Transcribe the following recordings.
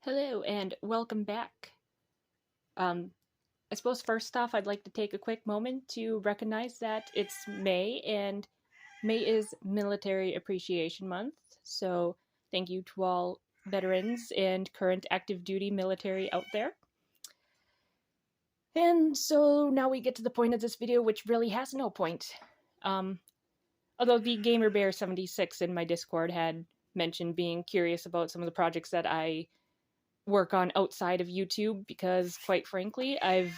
Hello and welcome back. Um, I suppose first off, I'd like to take a quick moment to recognize that it's May and May is Military Appreciation Month. So thank you to all veterans and current active duty military out there. And so now we get to the point of this video, which really has no point. Although the GamerBear76 in my Discord had mentioned being curious about some of the projects that I work on outside of YouTube, because quite frankly, I've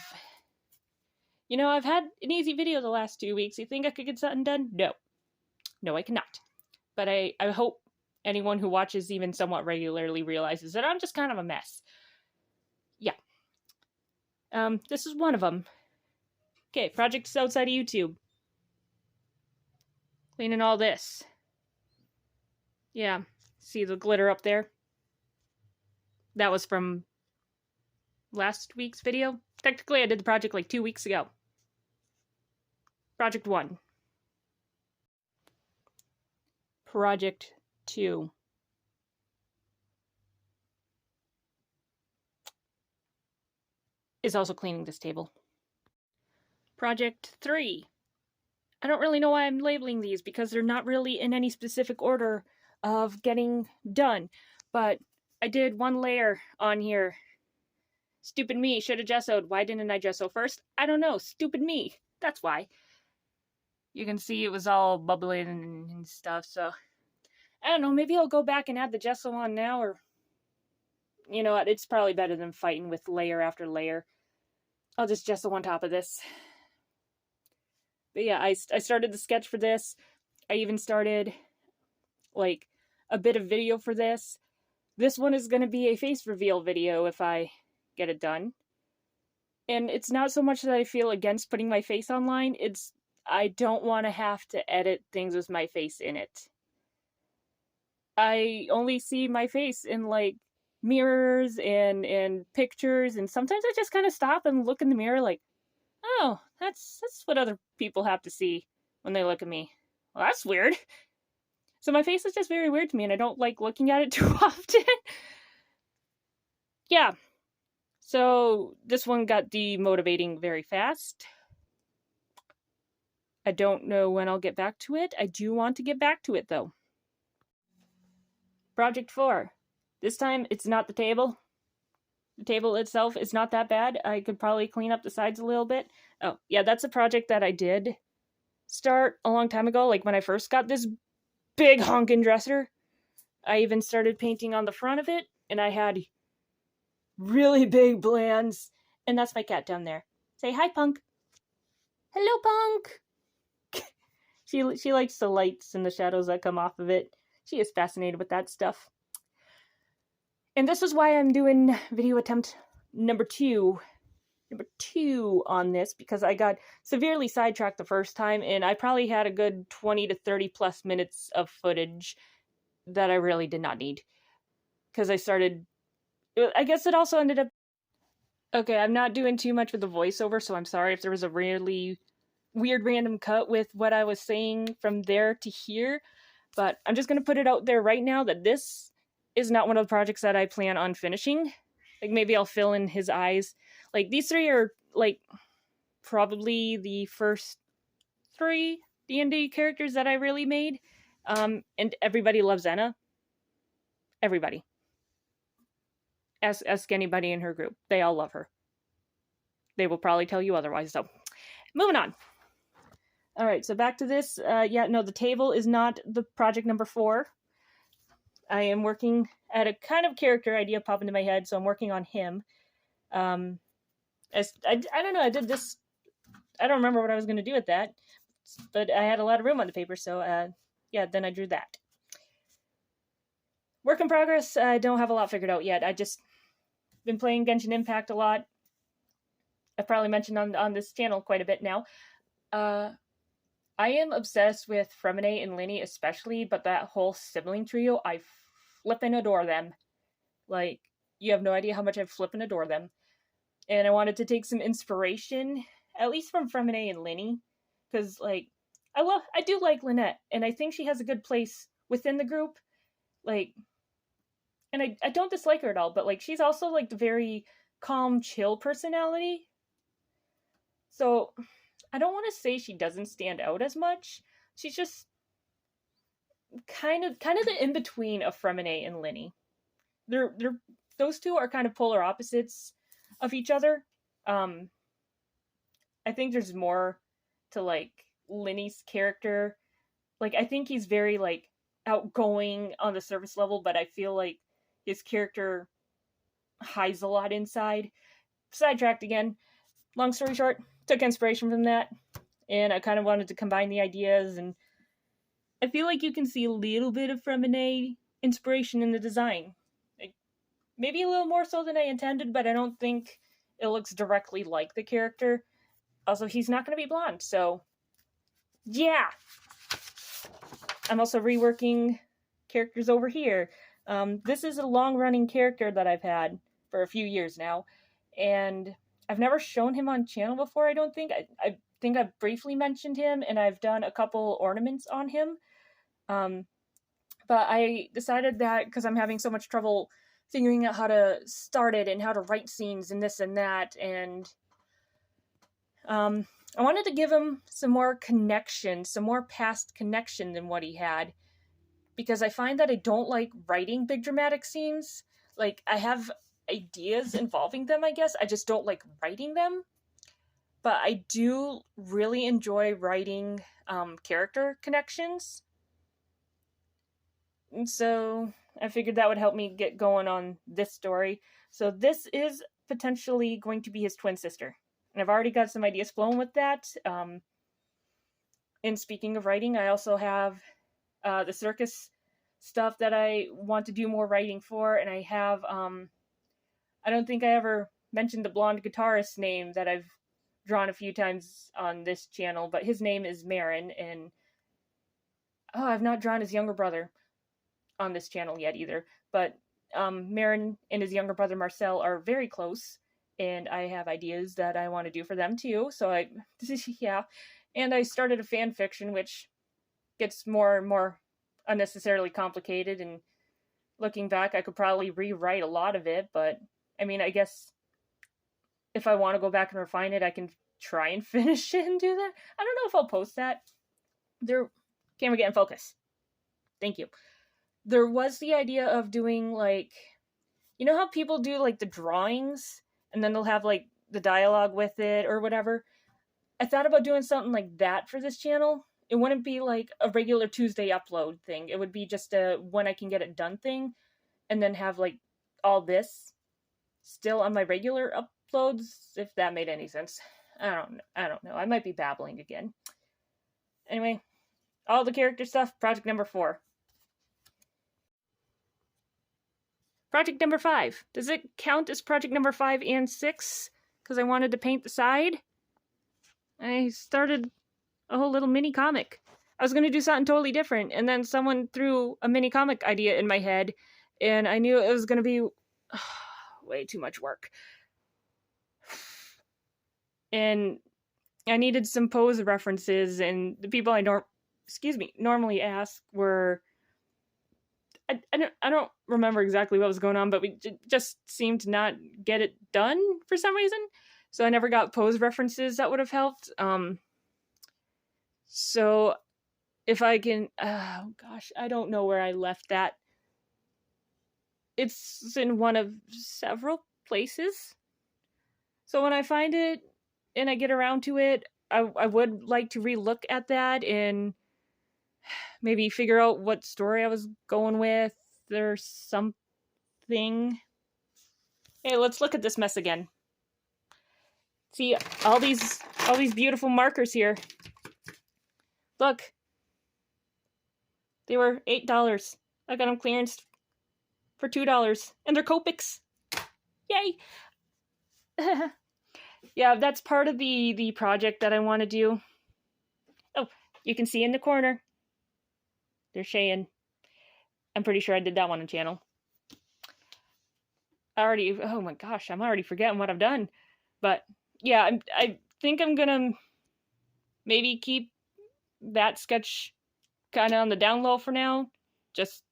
had an easy video the last 2 weeks. You think I could get something done? No, I cannot. But I hope anyone who watches even somewhat regularly realizes that I'm just kind of a mess. Yeah. This is one of them. Okay, projects outside of YouTube. Cleaning all this. Yeah, see the glitter up there? That was from last week's video. Technically, I did the project like 2 weeks ago. Project 1. Project 2. Is also cleaning this table. Project 3. I don't really know why I'm labeling these, because they're not really in any specific order of getting done. But I did one layer on here. Stupid me, should have gessoed. Why didn't I gesso first? I don't know. Stupid me. That's why. You can see it was all bubbling and stuff, so I don't know, maybe I'll go back and add the gesso on now, or you know what, it's probably better than fighting with layer after layer. I'll just gesso on top of this. But yeah, I started the sketch for this. I even started like a bit of video for this. This one is going to be a face reveal video if I get it done. And it's not so much that I feel against putting my face online, it's I don't want to have to edit things with my face in it. I only see my face in like mirrors and pictures, and sometimes I just kind of stop and look in the mirror like, oh, that's what other people have to see when they look at me. Well, that's weird. So my face is just very weird to me, and I don't like looking at it too often. Yeah. So this one got demotivating very fast. I don't know when I'll get back to it. I do want to get back to it, though. Project 4. This time, it's not the table. The table itself is not that bad. I could probably clean up the sides a little bit. Oh, yeah, that's a project that I did start a long time ago. Like when I first got this big honkin' dresser, I even started painting on the front of it, and I had really big plans. And that's my cat down there. Say hi, Punk. Hello, Punk. She likes the lights and the shadows that come off of it. She is fascinated with that stuff. And this is why I'm doing video attempt number two on this, because I got severely sidetracked the first time, and I probably had a good 20 to 30 plus minutes of footage that I really did not need. Because I guess it also ended up... Okay, I'm not doing too much with the voiceover, so I'm sorry if there was a really weird random cut with what I was saying from there to here. But I'm just going to put it out there right now that this is not one of the projects that I plan on finishing. Like, maybe I'll fill in his eyes. Like, these 3 are, like, probably the first 3 D&D characters that I really made. And everybody loves Anna. Everybody. Ask anybody in her group. They all love her. They will probably tell you otherwise, though. Moving on. Alright, so back to this. Yeah, no, the table is not the project number 4. I am working at a kind of character idea pop into my head, so I'm working on him. I don't know, I did this... I don't remember what I was going to do with that, but I had a lot of room on the paper, so yeah, then I drew that. Work in progress. I don't have a lot figured out yet. I just been playing Genshin Impact a lot. I've probably mentioned on this channel quite a bit now. I am obsessed with Fremine and Linny especially, but that whole sibling trio, I flippin' adore them. Like, you have no idea how much I flippin' adore them. And I wanted to take some inspiration, at least from Fremine and Linny, because, like, I do like Lynette, and I think she has a good place within the group. Like, and I don't dislike her at all, but like she's also like the very calm, chill personality. So I don't want to say she doesn't stand out as much. She's just kind of the in between of Fremine and Linny. They're those two are kind of polar opposites of each other. Um, I think there's more to like Linny's character. Like I think he's very like outgoing on the surface level, but I feel like his character hides a lot inside. Sidetracked again. Long story short, took inspiration from that, and I kind of wanted to combine the ideas, and I feel like you can see a little bit of Fremine inspiration in the design. Like, maybe a little more so than I intended, but I don't think it looks directly like the character. Also, he's not going to be blonde, so yeah. I'm also reworking characters over here. This is a long-running character that I've had for a few years now, and I've never shown him on channel before, I don't think. I think I've briefly mentioned him, and I've done a couple ornaments on him. But I decided that because I'm having so much trouble figuring out how to start it and how to write scenes and this and that, and I wanted to give him some more connection, some more past connection than what he had, because I find that I don't like writing big dramatic scenes. Like, I have ideas involving them, I guess. I just don't like writing them. But I do really enjoy writing character connections. And so I figured that would help me get going on this story. So this is potentially going to be his twin sister. And I've already got some ideas flowing with that. And speaking of writing, I also have the circus stuff that I want to do more writing for. And I have, I don't think I ever mentioned the blonde guitarist's name that I've drawn a few times on this channel, but his name is Marin, and I've not drawn his younger brother on this channel yet either, but Marin and his younger brother Marcel are very close, and I have ideas that I want to do for them too, so yeah, and I started a fan fiction, which gets more and more unnecessarily complicated, and looking back, I could probably rewrite a lot of it, but, I mean, I guess if I want to go back and refine it, I can try and finish it and do that. I don't know if I'll post that. Camera get in focus. Thank you. There was the idea of doing, like, you know how people do, like, the drawings, and then they'll have, like, the dialogue with it, or whatever? I thought about doing something like that for this channel. It wouldn't be, like, a regular Tuesday upload thing. It would be just a when I can get it done thing, and then have, like, all this still on my regular uploads, if that made any sense. I don't know. I might be babbling again. Anyway, all the character stuff, project number 4. Project number 5. Does it count as project number 5 and 6? Because I wanted to paint the side. I started a whole little mini comic. I was going to do something totally different, and then someone threw a mini comic idea in my head, and I knew it was going to be way too much work. And I needed some pose references, and the people I normally ask were, I don't remember exactly what was going on, but we just seemed to not get it done for some reason. So I never got pose references that would have helped. So if I can, oh gosh, I don't know where I left that. It's in one of several places. So when I find it and I get around to it, I would like to relook at that and maybe figure out what story I was going with or something. Hey, let's look at this mess again. See, all these beautiful markers here. Look. They were $8. I got them clearance for $2. And they're Copics. Yay! Yeah, that's part of the project that I want to do. Oh, you can see in the corner. They're Cheyenne. I'm pretty sure I did that one on channel. Oh my gosh, I'm already forgetting what I've done. But yeah, I think I'm gonna maybe keep that sketch kind of on the down low for now. Just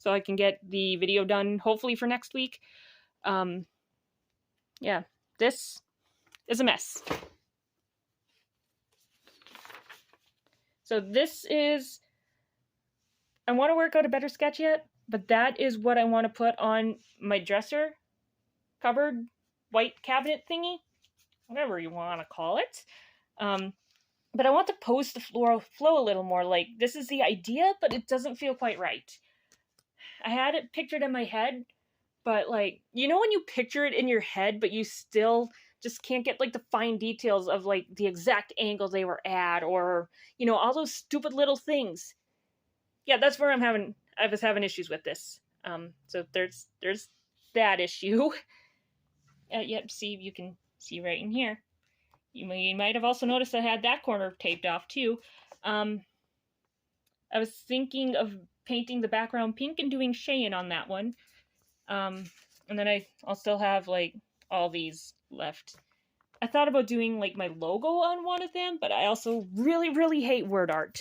so I can get the video done hopefully for next week. Yeah, this is a mess. So this is, I want to work out a better sketch yet, but that is what I want to put on my dresser, cupboard, white cabinet thingy, whatever you want to call it. But I want to pose the flow a little more. Like, this is the idea, but it doesn't feel quite right. I had it pictured in my head, but like, you know when you picture it in your head, but you still just can't get like the fine details of like the exact angle they were at, or, you know, all those stupid little things. Yeah, that's where I was having issues with this. So there's that issue. Yep, see, you can see right in here. You might have also noticed I had that corner taped off too. I was thinking of painting the background pink and doing Cheyenne on that one. And then I'll still have like all these left. I thought about doing like my logo on one of them, but I also really, really hate word art.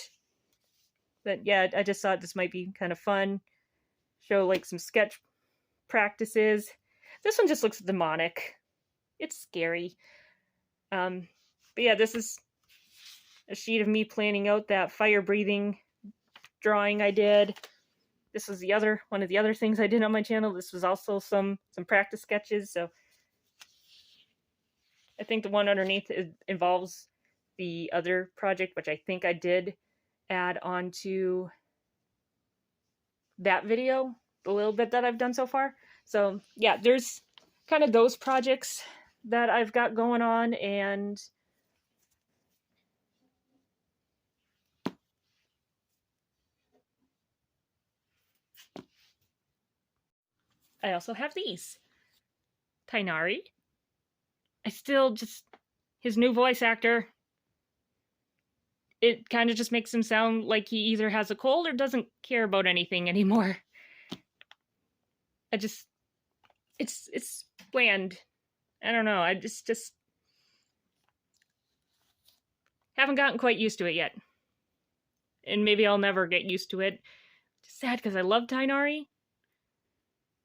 But yeah, I just thought this might be kind of fun. Show like some sketch practices. This one just looks demonic. It's scary. But yeah, this is a sheet of me planning out that fire breathing drawing I did. This was one of the other things I did on my channel. This was also some practice sketches. So I think the one underneath involves the other project, which I think I did add onto that video, the little bit that I've done so far. So yeah, there's kind of those projects that I've got going on, and I also have these. Tainari. I still just, his new voice actor, it kind of just makes him sound like he either has a cold or doesn't care about anything anymore. It's bland. I don't know, I just haven't gotten quite used to it yet. And maybe I'll never get used to it. Just sad because I love Tainari.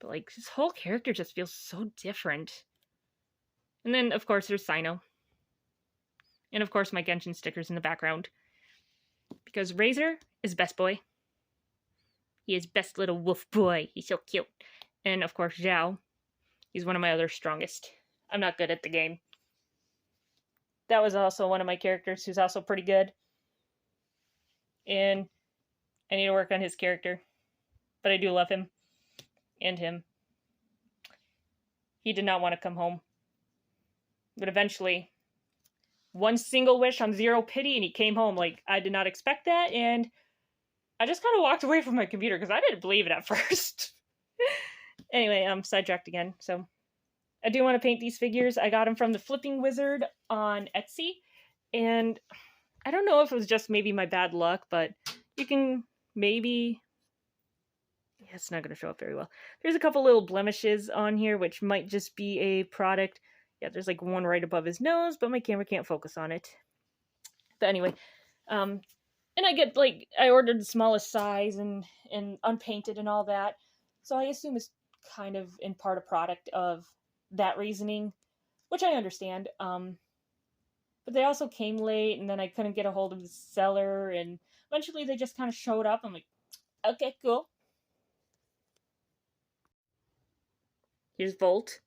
But like, his whole character just feels so different. And then, of course, there's Sino. And of course, my Genshin stickers in the background. Because Razor is best boy. He is best little wolf boy. He's so cute. And of course, Zhao. He's one of my other strongest. I'm not good at the game. That was also one of my characters who's also pretty good. And I need to work on his character. But I do love him. And him. He did not want to come home. But eventually, one single wish on zero pity, and he came home. Like, I did not expect that, and I just kind of walked away from my computer because I didn't believe it at first. Anyway, I'm sidetracked again. So, I do want to paint these figures. I got them from the Flipping Wizard on Etsy, and I don't know if it was just maybe my bad luck, but you can maybe... Yeah, it's not going to show up very well. There's a couple little blemishes on here, which might just be a product. Yeah, there's like one right above his nose, but my camera can't focus on it. But anyway, and I get like, I ordered the smallest size and unpainted and all that. So I assume it's kind of in part a product of that reasoning, which I understand. But they also came late, and then I couldn't get a hold of the seller, and eventually they just kind of showed up. I'm like, okay, cool. Here's Volt.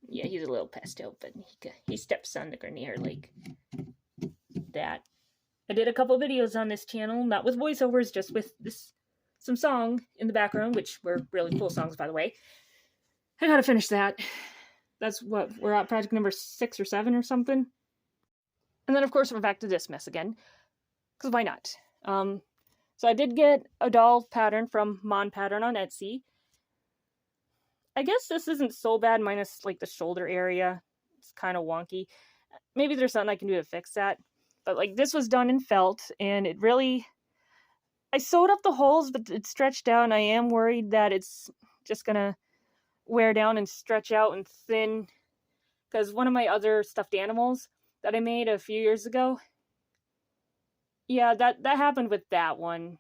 Yeah, he's a little pastel, but he steps on the Grenier like that. I did a couple videos on this channel, not with voiceovers, just with some song in the background, which were really cool songs, by the way. I gotta finish that. That's what, we're at project number 6 or 7 or something. And then, of course, we're back to this mess again. Because why not? So I did get a doll pattern from Mon Pattern on Etsy. I guess this isn't so bad, minus like the shoulder area. It's kind of wonky. Maybe there's something I can do to fix that. But like, this was done in felt, and it really... I sewed up the holes, but it stretched out, and I am worried that it's just gonna wear down and stretch out and thin. Because one of my other stuffed animals that I made a few years ago, yeah, that happened with that one.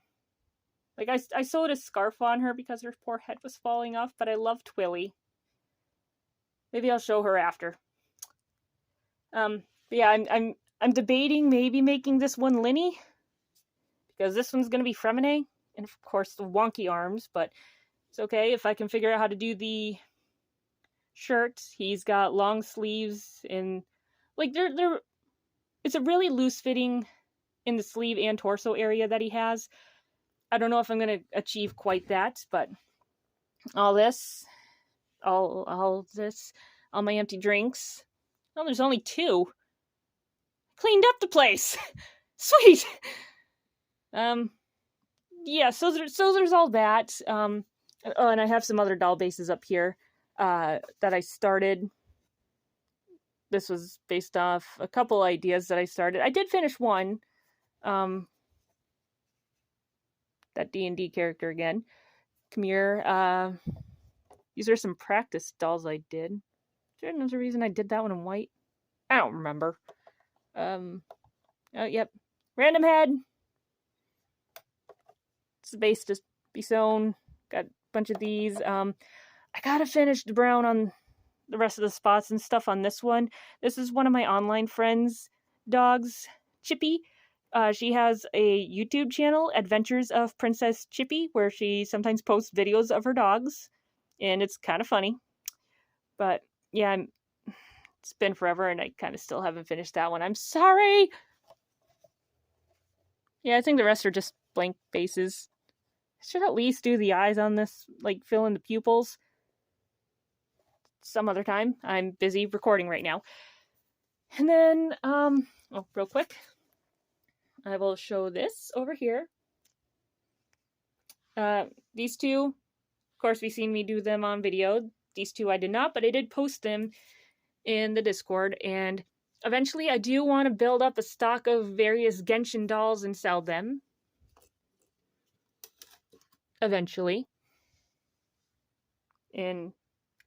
Like, I sewed a scarf on her because her poor head was falling off, but I love Twilly. Maybe I'll show her after. But yeah, I'm debating maybe making this one Linny, because this one's gonna be Fremine, and of course the wonky arms, but it's okay if I can figure out how to do the shirt. He's got long sleeves, and like they're it's a really loose fitting in the sleeve and torso area that he has. I don't know if I'm gonna achieve quite that, but all my empty drinks. Oh, there's only 2. Cleaned up the place. Sweet. Yeah, so there's all that. Oh, and I have some other doll bases up here that I started. This was based off a couple ideas that I started. I did finish one. That D&D character again. Come here. These are some practice dolls I did. There's a reason I did that one in white. I don't remember. Oh, yep. Random head. It's the base to be sewn. Got a bunch of these. I gotta finish the brown on the rest of the spots and stuff on this one. This is one of my online friends' dogs, Chippy. She has a YouTube channel, Adventures of Princess Chippy, where she sometimes posts videos of her dogs, and it's kind of funny. But yeah, it's been forever, and I kind of still haven't finished that one. I'm sorry! Yeah, I think the rest are just blank bases. I should at least do the eyes on this, like fill in the pupils. Some other time. I'm busy recording right now. And then, real quick, I will show this over here. These two, of course, we've seen me do them on video. These two I did not, but I did post them in the Discord, and eventually I do want to build up a stock of various Genshin dolls and sell them. Eventually. And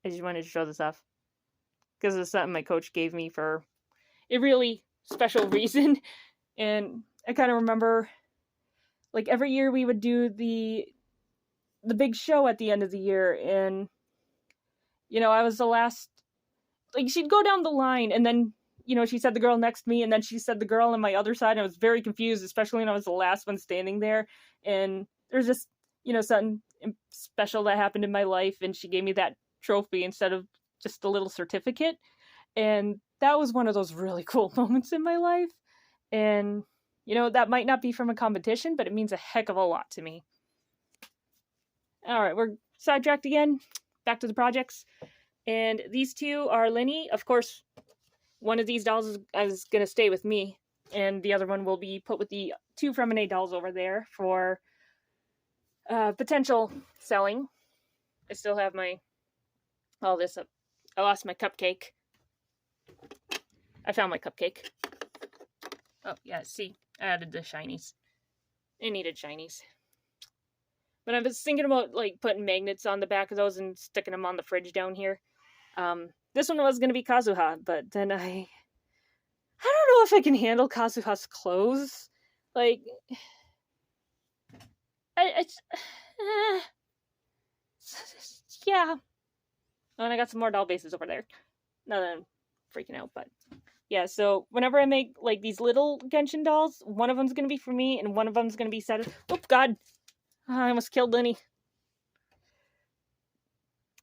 I just wanted to show this off, because it's something my coach gave me for a really special reason. And I kind of remember, like, every year we would do the big show at the end of the year, and, you know, I was the last, like, she'd go down the line, and then, you know, she said the girl next to me, and then she said the girl on my other side, and I was very confused, especially when I was the last one standing there, and there's just, you know, something special that happened in my life, and she gave me that trophy instead of just a little certificate, and that was one of those really cool moments in my life. And, you know, that might not be from a competition, but it means a heck of a lot to me. Alright, we're sidetracked again. Back to the projects. And these two are Linny. Of course, one of these dolls is going to stay with me, and the other one will be put with the 2 Fremine dolls over there for potential selling. I still have all this up. I lost my cupcake. I found my cupcake. Oh, yeah, see, I added the shinies. It needed shinies. But I was thinking about, like, putting magnets on the back of those and sticking them on the fridge down here. This one was going to be Kazuha, but then I don't know if I can handle Kazuha's clothes. Like, yeah. Oh, and I got some more doll bases over there. Not that I'm freaking out, but yeah, so whenever I make, like, these little Genshin dolls, one of them's gonna be for me, and one of them's gonna be set. Oh, God! I almost killed Linny.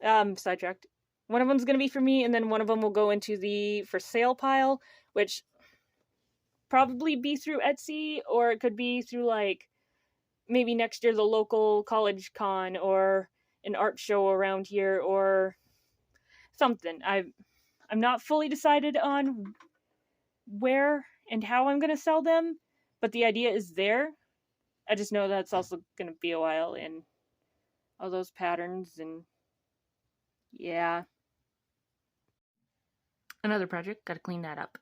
Sidetracked. One of them's gonna be for me, and then one of them will go into the for sale pile, which probably be through Etsy, or it could be through, like, maybe next year the local college con, or an art show around here, or something. I'm not fully decided on where and how I'm going to sell them, but the idea is there. I just know that's also going to be a while, and all those patterns, and yeah. Another project, gotta clean that up.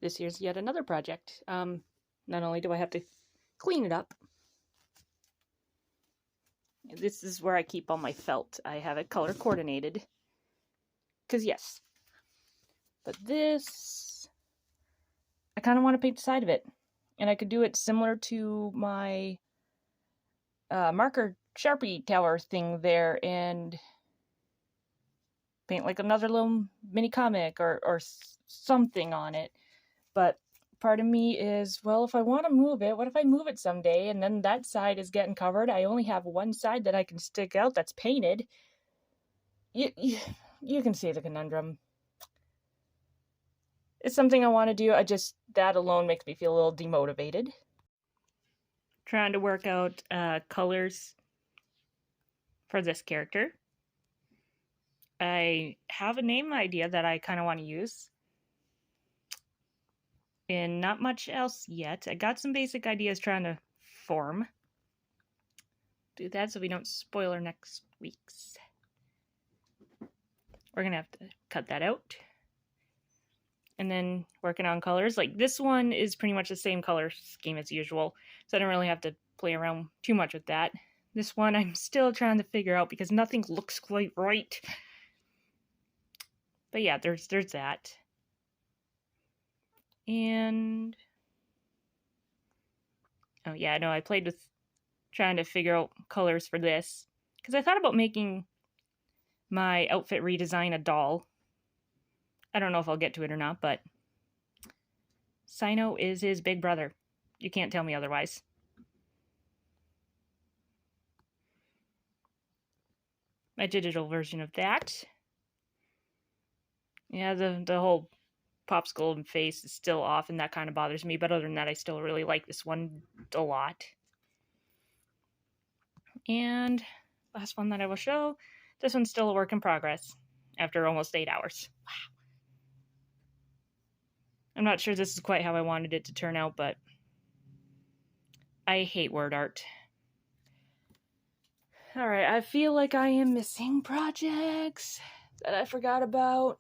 This here's yet another project. Not only do I have to clean it up, this is where I keep all my felt. I have it color coordinated, because yes. But this, I kind of want to paint the side of it. And I could do it similar to my marker Sharpie tower thing there and paint like another little mini comic or something on it. But part of me is, well, if I want to move it, what if I move it someday and then that side is getting covered? I only have one side that I can stick out that's painted. You can see the conundrum. It's something I want to do. That alone makes me feel a little demotivated. Trying to work out colors for this character. I have a name idea that I kind of want to use. And not much else yet. I got some basic ideas trying to form. Do that so we don't spoil our next week's. We're going to have to cut that out. And then working on colors. Like this one is pretty much the same color scheme as usual. So I don't really have to play around too much with that. This one I'm still trying to figure out because nothing looks quite right. But yeah, there's that. And oh yeah, no, I played with trying to figure out colors for this. Because I thought about making my outfit redesign a doll. I don't know if I'll get to it or not, but Sino is his big brother. You can't tell me otherwise. My digital version of that. Yeah, the whole popsicle and face is still off, and that kind of bothers me. But other than that, I still really like this one a lot. And last one that I will show. This one's still a work in progress after almost 8 hours. Wow. I'm not sure this is quite how I wanted it to turn out, but I hate word art. Alright, I feel like I am missing projects that I forgot about.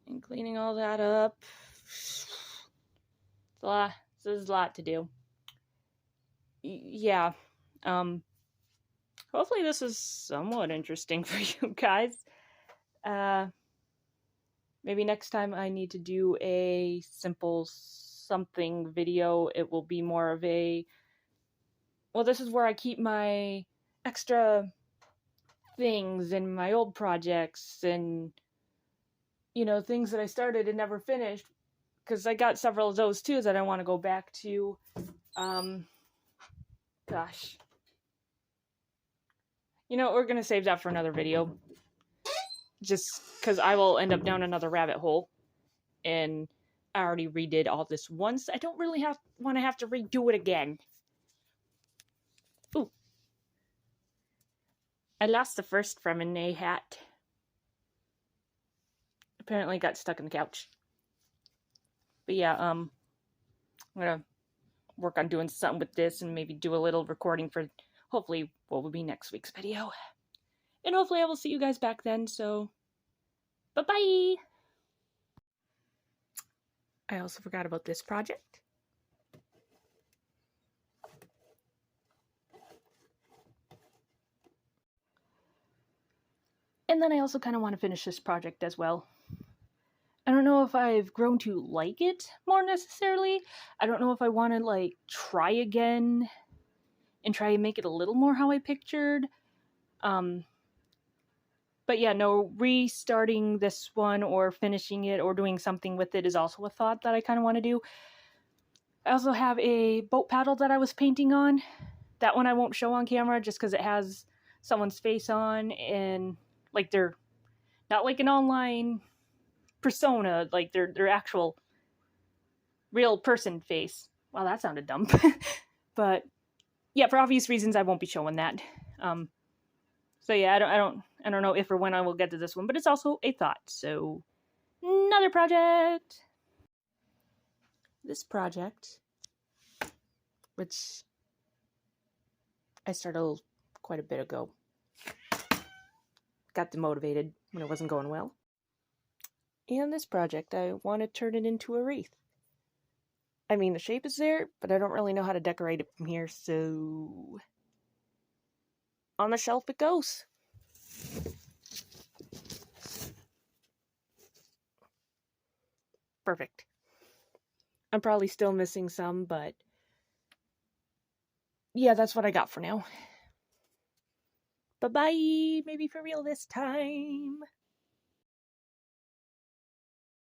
And cleaning all that up. This is a lot to do. Yeah. Hopefully this is somewhat interesting for you guys. Maybe next time I need to do a simple something video, it will be more of a, well, this is where I keep my extra things and my old projects and, you know, things that I started and never finished, because I got several of those too that I want to go back to. Gosh. You know, we're going to save that for another video. Just because I will end up down another rabbit hole. And I already redid all this once. I don't really want to have to redo it again. Ooh. I lost the first Fremine hat. Apparently got stuck in the couch. But yeah, I'm going to work on doing something with this and maybe do a little recording for hopefully what will be next week's video. And hopefully I will see you guys back then, so bye-bye! I also forgot about this project. And then I also kind of want to finish this project as well. I don't know if I've grown to like it more necessarily. I don't know if I want to, like, try again and try and make it a little more how I pictured. But yeah, no, restarting this one or finishing it or doing something with it is also a thought that I kind of want to do. I also have a boat paddle that I was painting on. That one I won't show on camera just because it has someone's face on, and like they're not like an online persona, like they're actual real person face. Wow, that sounded dumb. But yeah, for obvious reasons I won't be showing that. So yeah, I don't know if or when I will get to this one, but it's also a thought. So another project. This project, which I started quite a bit ago, got demotivated when it wasn't going well. And this project, I want to turn it into a wreath. I mean, the shape is there, but I don't really know how to decorate it from here, so on the shelf it goes. Perfect. I'm probably still missing some, but yeah, that's what I got for now. Bye-bye, maybe for real this time.